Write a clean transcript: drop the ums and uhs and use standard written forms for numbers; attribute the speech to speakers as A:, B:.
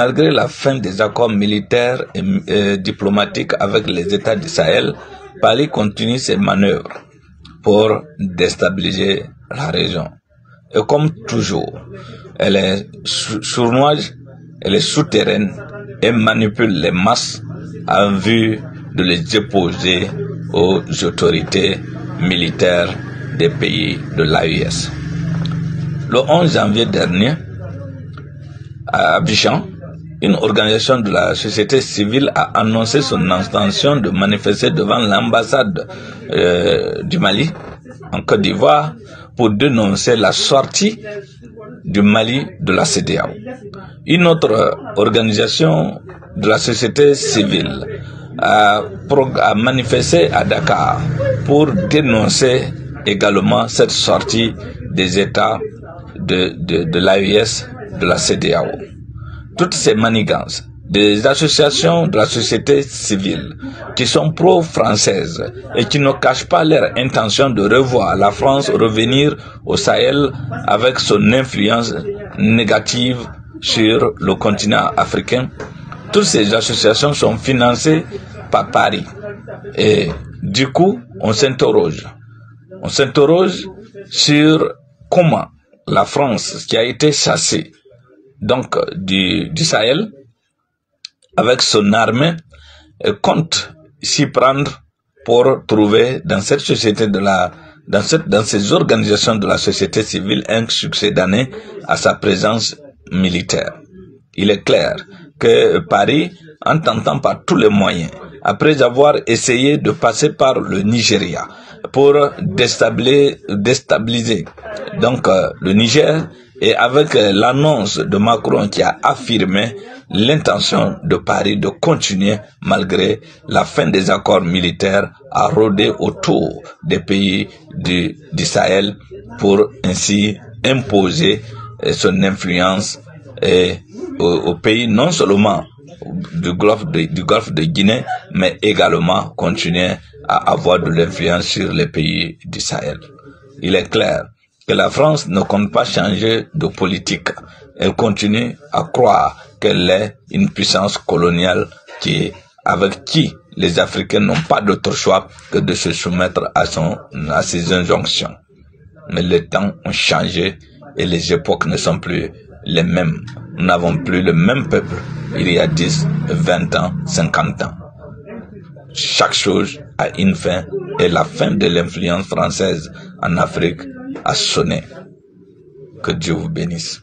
A: Malgré la fin des accords militaires et diplomatiques avec les États du Sahel, Paris continue ses manœuvres pour déstabiliser la région. Et comme toujours, elle est sournoise, elle est souterraine et manipule les masses en vue de les déposer aux autorités militaires des pays de l'AES. Le 11 janvier dernier, à Abidjan, une organisation de la société civile a annoncé son intention de manifester devant l'ambassade du Mali en Côte d'Ivoire pour dénoncer la sortie du Mali de la CEDEAO. Une autre organisation de la société civile a manifesté à Dakar pour dénoncer également cette sortie des États de l'AES de la CEDEAO. Toutes ces manigances des associations de la société civile qui sont pro-françaises et qui ne cachent pas leur intention de revoir la France revenir au Sahel avec son influence négative sur le continent africain, toutes ces associations sont financées par Paris. Et du coup, on s'interroge sur comment la France, qui a été chassée donc du Sahel avec son armée, compte s'y prendre pour trouver dans cette société dans ces organisations de la société civile un succès d'année à sa présence militaire. Il est clair que Paris, en tentant par tous les moyens, après avoir essayé de passer par le Nigeria pour déstabiliser donc le Niger, et avec l'annonce de Macron qui a affirmé l'intention de Paris de continuer malgré la fin des accords militaires à rôder autour des pays du Sahel pour ainsi imposer son influence aux pays non seulement du golfe de Guinée, mais également continuer à avoir de l'influence sur les pays du Sahel. Il est clair que la France ne compte pas changer de politique. Elle continue à croire qu'elle est une puissance coloniale avec qui les Africains n'ont pas d'autre choix que de se soumettre à ses injonctions. Mais les temps ont changé et les époques ne sont plus les mêmes. Nous n'avons plus le même peuple il y a 10, 20 ans, 50 ans. Chaque chose a une fin et la fin de l'influence française en Afrique a sonné. Que Dieu vous bénisse.